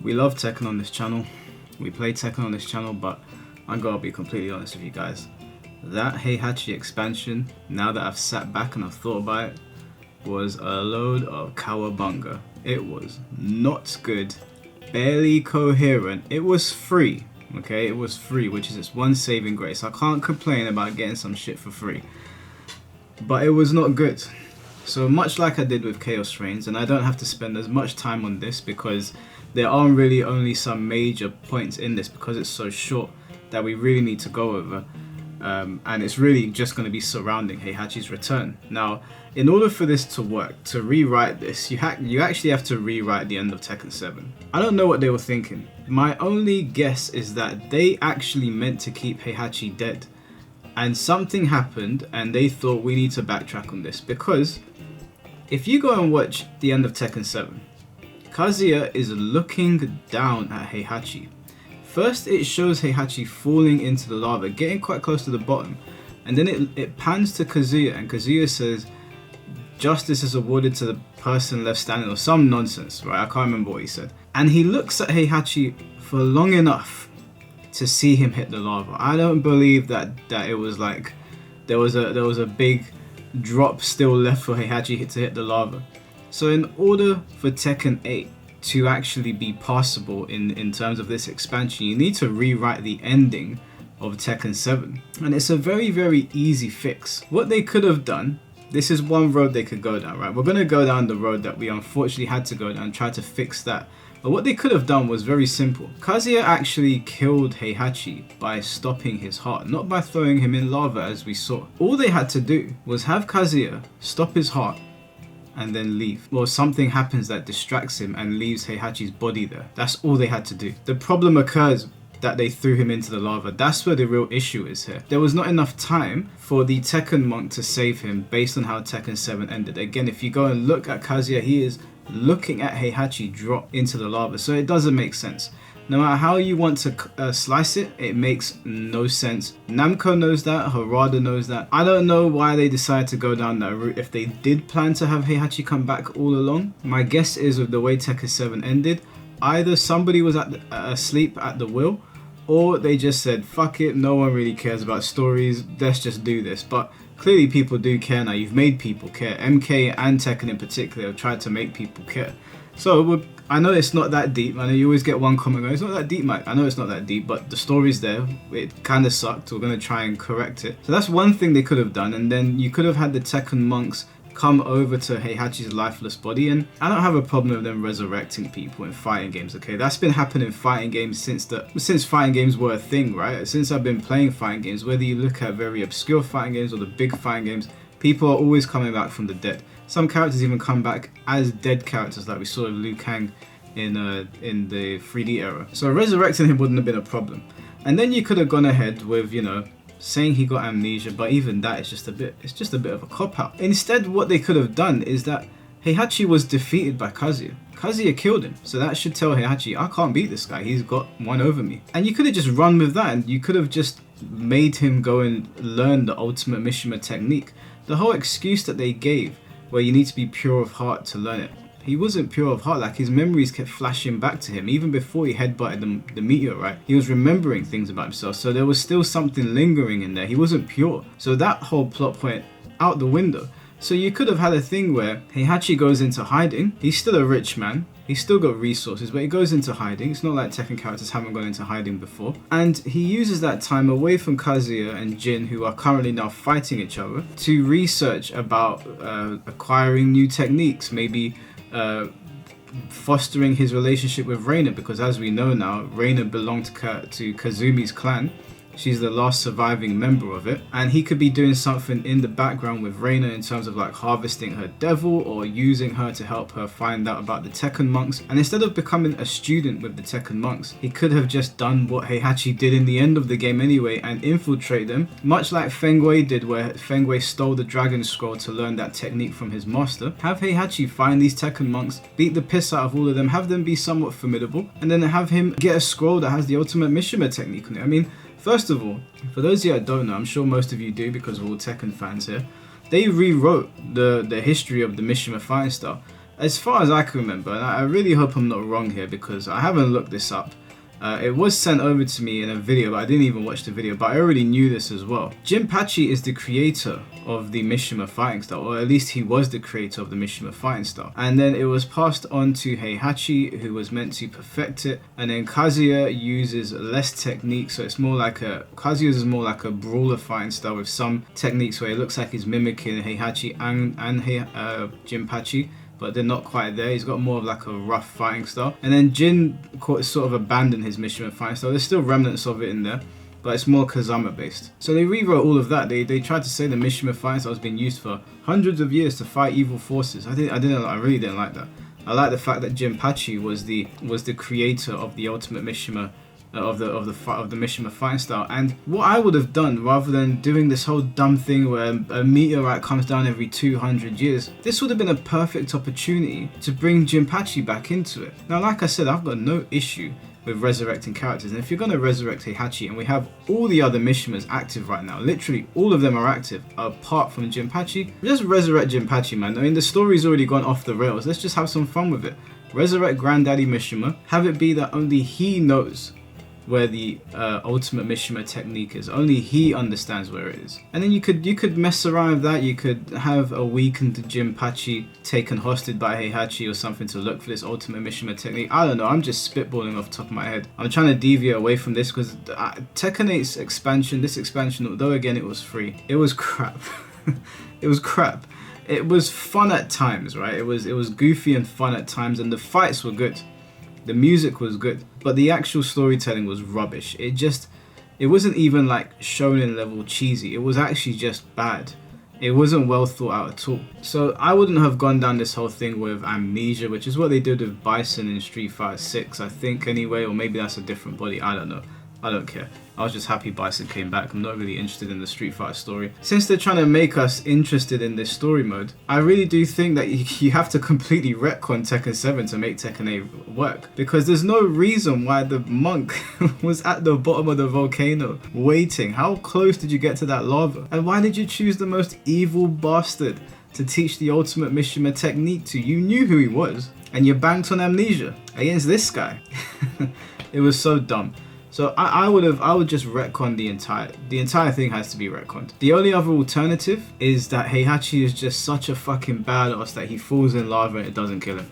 We love Tekken on this channel. We play Tekken on this channel, but I gotta be completely honest with you guys. That Heihachi expansion, now that I've sat back and I've thought about it, was a load of cowabunga. It was not good, barely coherent. It was free, okay? It was free, which is its one saving grace. I can't complain about getting some shit for free, but it was not good. So much like I did with Chaos Reigns, and I don't have to spend as much time on this because there aren't really only some major points in this because it's so short that we really need to go over. And it's really just going to be surrounding Heihachi's return. Now, in order for this to work, to rewrite this, you actually have to rewrite the end of Tekken 7. I don't know what they were thinking. My only guess is that they actually meant to keep Heihachi dead. And something happened and they thought we need to backtrack on this. Because if you go and watch the end of Tekken 7, Kazuya is looking down at Heihachi. First it shows Heihachi falling into the lava, getting quite close to the bottom, and then it pans to Kazuya, and Kazuya says, "Justice is awarded to the person left standing," or some nonsense, right? I can't remember what he said. And he looks at Heihachi for long enough to see him hit the lava. I don't believe that it was like there was a big drop still left for Heihachi to hit the lava. So in order for Tekken 8 to actually be possible in terms of this expansion, you need to rewrite the ending of Tekken 7. And it's a very, very easy fix. What they could have done, this is one road they could go down, right? We're going to go down the road that we unfortunately had to go down and try to fix that. But what they could have done was very simple. Kazuya actually killed Heihachi by stopping his heart, not by throwing him in lava as we saw. All they had to do was have Kazuya stop his heart and then leave. Well, something happens that distracts him and leaves Heihachi's body there. That's all they had to do. The problem occurs that they threw him into the lava. That's where the real issue is here. There was not enough time for the Tekken monk to save him based on how Tekken 7 ended. Again, if you go and look at Kazuya, he is looking at Heihachi drop into the lava. So it doesn't make sense. No matter how you want to slice it, it makes no sense. Namco knows that, Harada knows that. I don't know why they decided to go down that route if they did plan to have Heihachi come back all along. My guess is with the way Tekken 7 ended, either somebody was asleep at the wheel, or they just said, fuck it, no one really cares about stories, let's just do this. But clearly people do care now. You've made people care. MK and Tekken in particular have tried to make people care. So I know it's not that deep. I know you always get one comment going, it's not that deep, Mike. I know it's not that deep, but the story's there. It kind of sucked. We're going to try and correct it. So that's one thing they could have done. And then you could have had the Tekken monks come over to Heihachi's lifeless body. And I don't have a problem with them resurrecting people in fighting games, okay? That's been happening in fighting games since fighting games were a thing, right? Since I've been playing fighting games, whether you look at very obscure fighting games or the big fighting games, people are always coming back from the dead. Some characters even come back as dead characters, like we saw Liu Kang in the 3D era. So resurrecting him wouldn't have been a problem. And then you could have gone ahead with, you know, saying he got amnesia, but even that is just a bit of a cop-out. Instead, what they could have done is that Heihachi was defeated by Kazuya. Kazuya killed him, so that should tell Heihachi, I can't beat this guy, he's got one over me. And you could have just run with that, and you could have just made him go and learn the ultimate Mishima technique. The whole excuse that they gave, where you need to be pure of heart to learn it. He wasn't pure of heart, like his memories kept flashing back to him. Even before he headbutted the meteorite, he was remembering things about himself. So there was still something lingering in there. He wasn't pure. So that whole plot point out the window. So you could have had a thing where Heihachi goes into hiding. He's still a rich man. He's still got resources, but he goes into hiding. It's not like Tekken characters haven't gone into hiding before. And he uses that time away from Kazuya and Jin, who are currently now fighting each other, to research about acquiring new techniques, maybe fostering his relationship with Reina, because as we know now, Reina belonged to Kazumi's clan. She's the last surviving member of it, and he could be doing something in the background with Reina in terms of like harvesting her devil or using her to help her find out about the Tekken monks. And instead of becoming a student with the Tekken monks, he could have just done what Heihachi did in the end of the game anyway and infiltrate them, much like Feng Wei did, where Feng Wei stole the dragon scroll to learn that technique from his master. Have Heihachi find these Tekken monks, beat the piss out of all of them, have them be somewhat formidable, and then have him get a scroll that has the ultimate Mishima technique on it. I mean, first of all, for those of you that don't know, I'm sure most of you do because we're all Tekken fans here, they rewrote the history of the Mishima fighting style. as far as I can remember, and I really hope I'm not wrong here because I haven't looked this up. It was sent over to me in a video, but I didn't even watch the video, but I already knew this as well. Jinpachi is the creator of the Mishima fighting style, or at least he was the creator of the Mishima fighting style. And then it was passed on to Heihachi, who was meant to perfect it. And then Kazuya uses less technique, so it's more like Kazuya's is more like a brawler fighting style with some techniques where it looks like he's mimicking Heihachi and Jinpachi, but they're not quite there. He's got more of like a rough fighting style. And then Jin sort of abandoned his Mishima fighting style. There's still remnants of it in there, but it's more Kazama based. So they rewrote all of that. They tried to say the Mishima fighting style has been used for hundreds of years to fight evil forces. I really didn't like that. I like the fact that Jinpachi was the creator of the ultimate Mishima, of the Mishima fighting style. And what I would have done, rather than doing this whole dumb thing where a meteorite comes down every 200 years, this would have been a perfect opportunity to bring Jinpachi back into it. Now, like I said, I've got no issue with resurrecting characters, and if you're going to resurrect Heihachi, and we have all the other Mishimas active right now, literally all of them are active apart from Jinpachi, just resurrect Jinpachi, man. I mean, the story's already gone off the rails. Let's just have some fun with it. Resurrect Granddaddy Mishima, have it be that only he knows where the ultimate Mishima technique is. Only he understands where it is. And then you could mess around with that. You could have a weakened Jinpachi taken hostage by Heihachi or something to look for this ultimate Mishima technique. I don't know, I'm just spitballing off the top of my head. I'm trying to deviate away from this because Tekken 8's expansion, this expansion, although again it was free, it was crap. It was crap. It was fun at times, right? It was goofy and fun at times, and the fights were good. The music was good, but the actual storytelling was rubbish. It wasn't even like shonen level cheesy. It was actually just bad. It wasn't well thought out at all. So I wouldn't have gone down this whole thing with amnesia, which is what they did with Bison in Street Fighter 6, I think anyway, or maybe that's a different body, I don't know. I don't care. I was just happy Bison came back. I'm not really interested in the Street Fighter story. Since they're trying to make us interested in this story mode, I really do think that you have to completely retcon Tekken 7 to make Tekken 8 work. Because there's no reason why the monk was at the bottom of the volcano waiting. How close did you get to that lava? And why did you choose the most evil bastard to teach the ultimate Mishima technique to? You knew who he was, and you banked on amnesia against this guy. It was so dumb. So I would just retcon the entire thing has to be retconned. The only other alternative is that Heihachi is just such a fucking badass that he falls in lava and it doesn't kill him.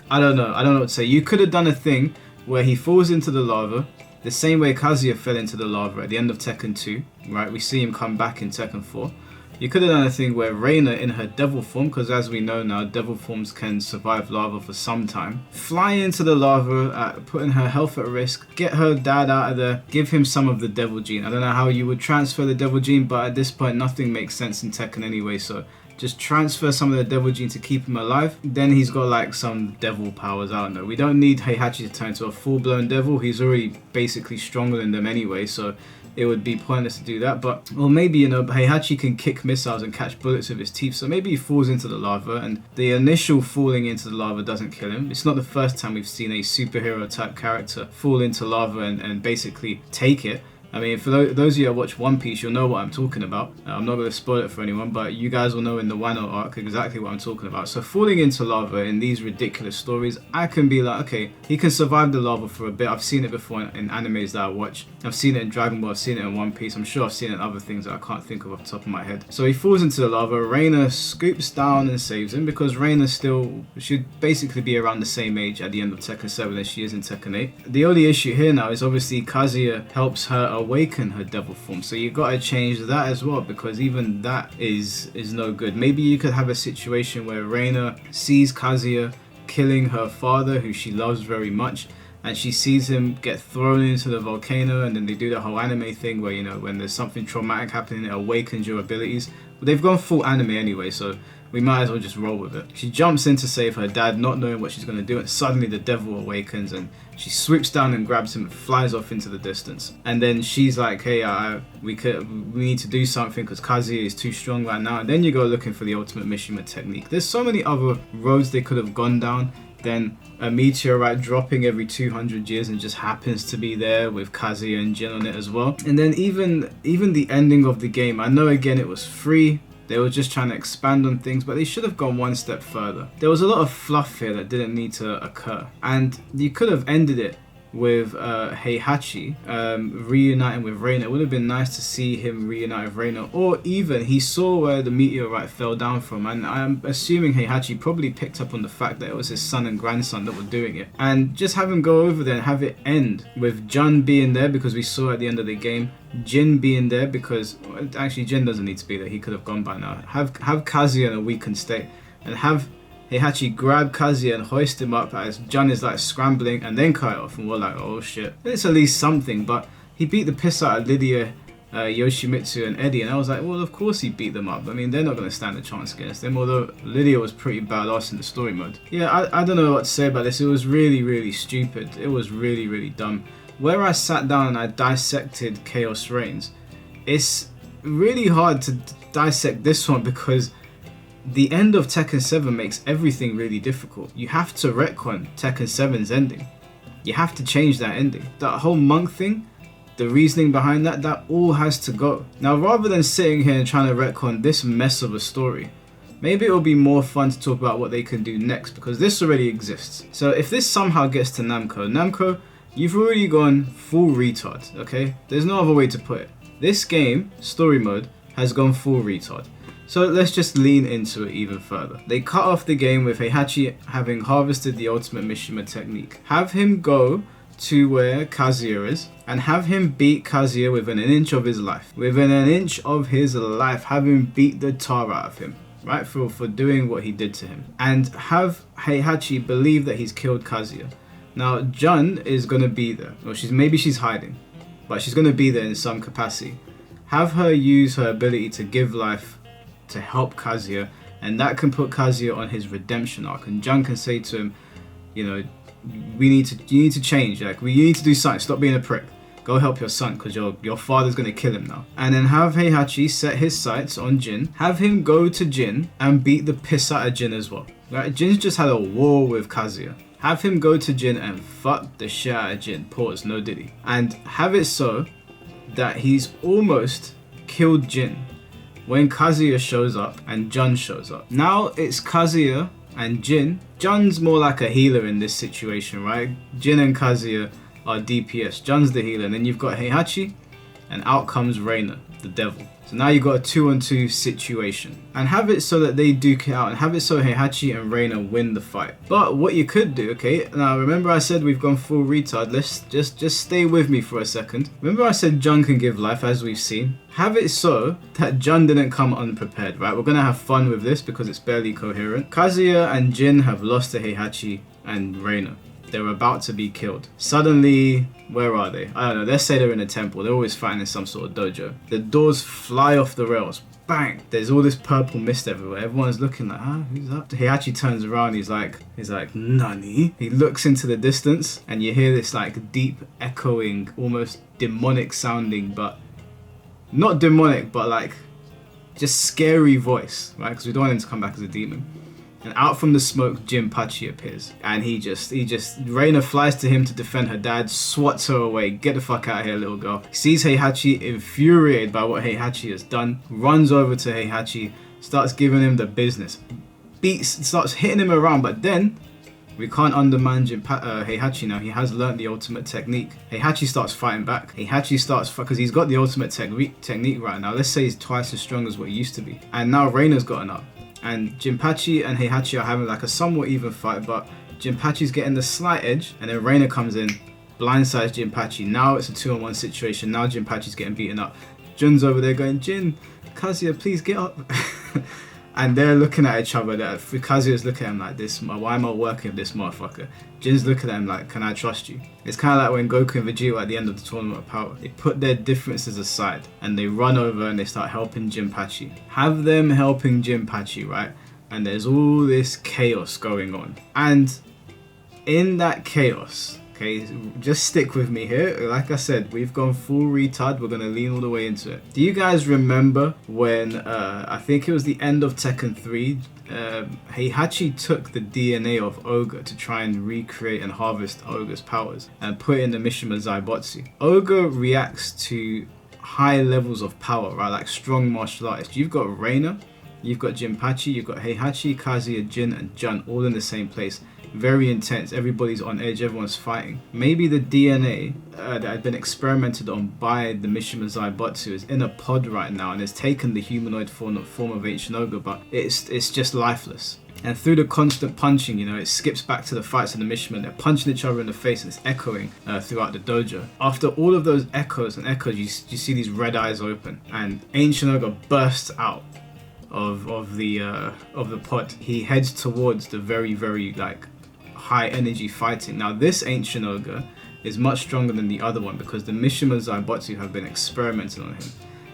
I don't know what to say. You could have done a thing where he falls into the lava, the same way Kazuya fell into the lava at the end of Tekken 2, right? We see him come back in Tekken 4. You could have done a thing where Reina in her devil form, because as we know now, devil forms can survive lava for some time, fly into the lava, putting her health at risk, get her dad out of there, give him some of the devil gene. I don't know how you would transfer the devil gene, but at this point nothing makes sense in Tekken anyway, so just transfer some of the devil gene to keep him alive. Then he's got like some devil powers, I don't know. We don't need Heihachi to turn into a full-blown devil. He's already basically stronger than them anyway, so it would be pointless to do that. But, well, maybe, you know, Heihachi can kick missiles and catch bullets with his teeth, so maybe he falls into the lava, and the initial falling into the lava doesn't kill him. It's not the first time we've seen a superhero type character fall into lava and basically take it. I mean, for those of you that watch One Piece, you'll know what I'm talking about. I'm not going to spoil it for anyone, but you guys will know in the Wano arc exactly what I'm talking about. So falling into lava in these ridiculous stories, I can be like, okay, he can survive the lava for a bit. I've seen it before in animes that I watch. I've seen it in Dragon Ball, I've seen it in One Piece. I'm sure I've seen it in other things that I can't think of off the top of my head. So he falls into the lava. Reina scoops down and saves him, because Reina still should basically be around the same age at the end of Tekken 7 as she is in Tekken 8. The only issue here now is obviously Kazuya helps her awaken her devil form, so you gotta change that as well, because even that is no good. Maybe you could have a situation where Reina sees Kazuya killing her father, who she loves very much, and she sees him get thrown into the volcano, and then they do the whole anime thing where, you know, when there's something traumatic happening, it awakens your abilities. But they've gone full anime anyway, so we might as well just roll with it. She jumps in to save her dad, not knowing what she's going to do, and suddenly the devil awakens, and she swoops down and grabs him and flies off into the distance. And then she's like, hey, we need to do something because Kazuya is too strong right now. And then you go looking for the ultimate Mishima technique. There's so many other roads they could have gone down than a meteorite dropping every 200 years and just happens to be there with Kazuya and Jin on it as well. And then even the ending of the game, I know again it was free, They were just trying to expand on things, but they should have gone one step further. There was a lot of fluff here that didn't need to occur, and you could have ended it with Heihachi reuniting with Reina. It would have been nice to see him reunite with Reina, or even he saw where the meteorite fell down from, and I'm assuming Heihachi probably picked up on the fact that it was his son and grandson that were doing it, and just have him go over there and have it end with Jun being there, because we saw at the end of the game Jin being there, because actually Jin doesn't need to be there, he could have gone by now. Have Kazuya in a weakened state, and have Heihachi grab Kazuya and hoist him up as Jun is like scrambling, and then cut it off, and we're like, oh shit. It's at least something, but he beat the piss out of Lydia, Yoshimitsu and Eddie, and I was like, well, of course he beat them up. I mean, they're not going to stand a chance against them, although Lydia was pretty badass in the story mode. Yeah, I don't know what to say about this. It was really, really stupid. It was really, really dumb. Where I sat down and I dissected Chaos Reigns, it's really hard to dissect this one because the end of Tekken 7 makes everything really difficult. You have to retcon Tekken 7's ending. You have to change that ending. That whole monk thing, the reasoning behind that, that all has to go. Now, rather than sitting here and trying to retcon this mess of a story, maybe it'll be more fun to talk about what they can do next, because this already exists. So if this somehow gets to Namco, you've already gone full retard, okay? There's no other way to put it. This game, story mode, has gone full retard. So let's just lean into it even further. They cut off the game with Heihachi having harvested the ultimate Mishima technique. Have him go to where Kazuya is and have him beat Kazuya within an inch of his life. Within an inch of his life, have him beat the tar out of him, right? For doing what he did to him. And have Heihachi believe that he's killed Kazuya. Now, Jun is going to be there. Or maybe she's hiding, but she's going to be there in some capacity. Have her use her ability to give life to help Kazuya, and that can put Kazuya on his redemption arc, and Jun can say to him, you know, you need to change, like, you need to do something, stop being a prick, go help your son, because your father's gonna kill him now. And then have Heihachi set his sights on Jin, have him go to Jin and beat the piss out of Jin as well, right? Jin's just had a war with Kazuya. Have him go to Jin and fuck the shit out of Jin, pause, no diddy, and have it so that he's almost killed Jin when Kazuya shows up and Jun shows up. Now it's Kazuya and Jin. Jun's more like a healer in this situation, right? Jin and Kazuya are DPS. Jun's the healer, and then you've got Heihachi, and out comes Reina, the devil. So now you've got a 2-on-2 situation. And have it so that they duke it out, and have it so Heihachi and Reina win the fight. But what you could do, okay, now remember I said we've gone full retard. Let's just stay with me for a second. Remember I said Jun can give life, as we've seen. Have it so that Jun didn't come unprepared, right? We're gonna have fun with this because it's barely coherent. Kazuya and Jin have lost to Heihachi and Reina. They're about to be killed. Suddenly, where are they? I don't know, let's say they're in a temple. They're always fighting in some sort of dojo. The doors fly off the rails. Bang! There's all this purple mist everywhere. Everyone's looking like, who's that? Heihachi turns around, he's like, Nani? He looks into the distance, and you hear this like deep, echoing, almost demonic sounding, but not demonic, but like just scary voice, right? Because we don't want him to come back as a demon. And out from the smoke, Jinpachi appears. And Reina flies to him to defend her dad, swats her away. Get the fuck out of here, little girl. Sees Heihachi, infuriated by what Heihachi has done, runs over to Heihachi, starts giving him the business. Starts hitting him around, but then we can't undermine Heihachi now. He has learned the ultimate technique. Heihachi starts fighting back. Because he's got the ultimate technique right now. Let's say he's twice as strong as what he used to be. And now Reina's gotten up. And Jinpachi and Heihachi are having like a somewhat even fight, but Jinpachi's getting the slight edge, and then Reina comes in, blindsides Jinpachi. Now it's a 2-on-1 situation. Now Jinpachi's getting beaten up. Jun's over there going, Jin, Kazuya, please get up. And they're looking at each other. Kazuya's looking at him like this. Why am I working with this motherfucker? Jin's looking at him like, can I trust you? It's kind of like when Goku and Vegeta were at the end of the Tournament of Power. They put their differences aside and they run over and they start helping Jinpachi. Have them helping Jinpachi, right? And there's all this chaos going on. And in that chaos, okay, just stick with me here. Like I said, we've gone full retard. We're going to lean all the way into it. Do you guys remember when, I think it was the end of Tekken 3, Heihachi took the DNA of Ogre to try and recreate and harvest Ogre's powers and put in the Mishima Zaibotsu. Ogre reacts to high levels of power, right? Like strong martial artists. You've got Reina, You've got Jinpachi, you've got Heihachi, Kazuya, Jin, and Jun all in the same place. Very intense. Everybody's on edge. Everyone's fighting. Maybe the DNA that had been experimented on by the Mishima Zaibutsu is in a pod right now and has taken the humanoid form of Ancient Ogre, but it's just lifeless. And through the constant punching, you know, it skips back to the fights of the Mishima. They're punching each other in the face and it's echoing throughout the dojo. After all of those echoes, you see these red eyes open and Ancient Ogre bursts out of the pod. He heads towards the very, very like high energy fighting. Now this Ancient Ogre is much stronger than the other one because the Mishima Zaibutsu have been experimenting on him.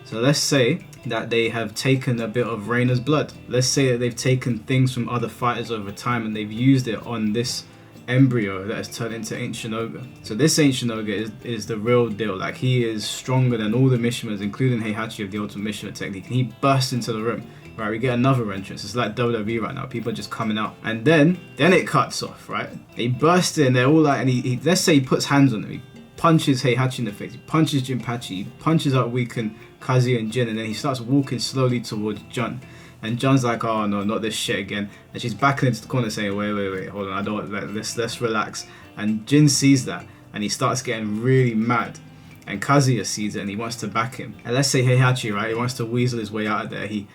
So let's say that they have taken a bit of Reiner's blood. Let's say that they've taken things from other fighters over time and they've used it on this embryo that has turned into Ancient Ogre. So this Ancient Ogre is the real deal. Like, he is stronger than all the Mishimas, including Heihachi of the Ultimate Mishima technique. And he bursts into the room. Right, we get another entrance. It's like WWE right now. People are just coming out. And then it cuts off, right? He bursts in, they're all like, and he let's say he puts hands on them. He punches Heihachi in the face. He punches Jinpachi. He punches out weakened Kazuya and Jin. And then he starts walking slowly towards Jun. And Jun's like, oh no, not this shit again. And she's backing into the corner saying, wait, hold on, I don't want, let's relax. And Jin sees that and he starts getting really mad. And Kazuya sees it and he wants to back him. And let's say Heihachi, right, he wants to weasel his way out of there. He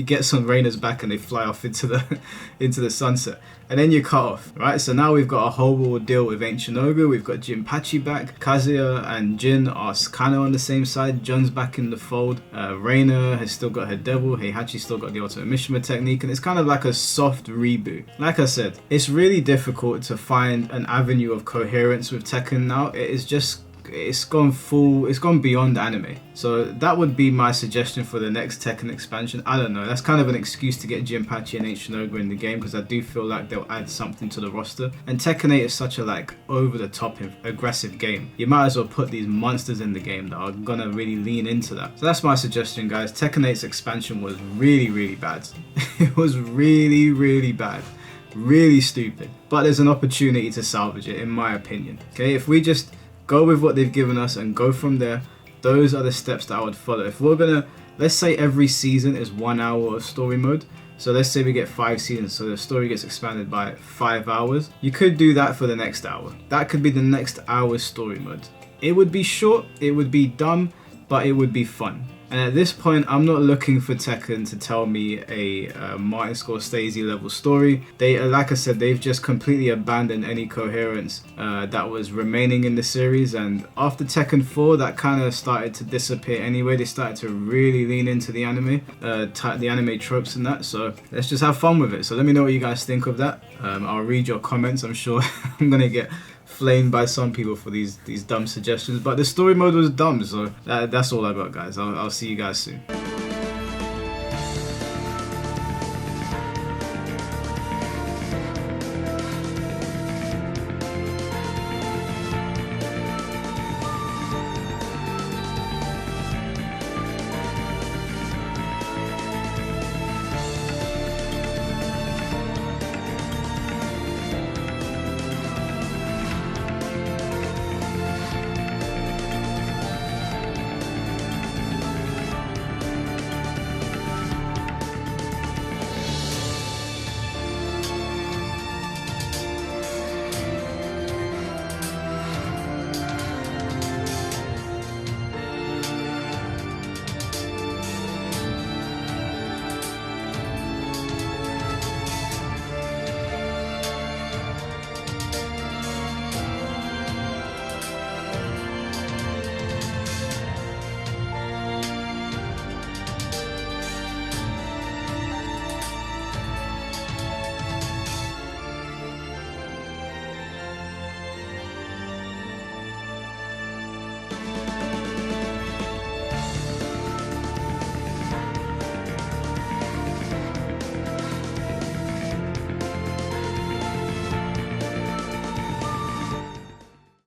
gets on Reiner's back and they fly off into the sunset. And then you cut off, right? So now we've got a whole ordeal with Ancient Ogre. We've got Jinpachi back. Kazuya and Jin are kind of on the same side. Jun's back in the fold. Reiner has still got her devil. Heihachi's still got the Ultimate Mishima technique. And it's kind of like a soft reboot. Like I said, it's really difficult to find an avenue of coherence with Tekken now. It is just... it's gone beyond anime. So that would be my suggestion for the next Tekken expansion. I don't know, that's kind of an excuse to get Jinpachi and Ancient Ogre in the game because I do feel like they'll add something to the roster. And Tekken 8 is such a like over the top aggressive game. You might as well put these monsters in the game that are gonna really lean into that. So that's my suggestion, guys. Tekken 8's expansion was really bad. It was really bad. Really stupid. But there's an opportunity to salvage it, in my opinion. Okay, if we just go with what they've given us and go from there, those are the steps that I would follow. If we're gonna, let's say every season is 1 hour of story mode. So let's say we get 5 seasons, so the story gets expanded by 5 hours. You could do that for the next hour. That could be the next hour's story mode. It would be short, it would be dumb, but it would be fun. And at this point, I'm not looking for Tekken to tell me a Martin Scorsese level story. They, like I said, they've just completely abandoned any coherence that was remaining in the series. And after Tekken 4, that kind of started to disappear anyway. They started to really lean into the anime tropes and that. So let's just have fun with it. So let me know what you guys think of that. I'll read your comments. I'm sure I'm gonna get flamed by some people for these dumb suggestions, but the story mode was dumb, so that's all I got, guys. I'll see you guys soon.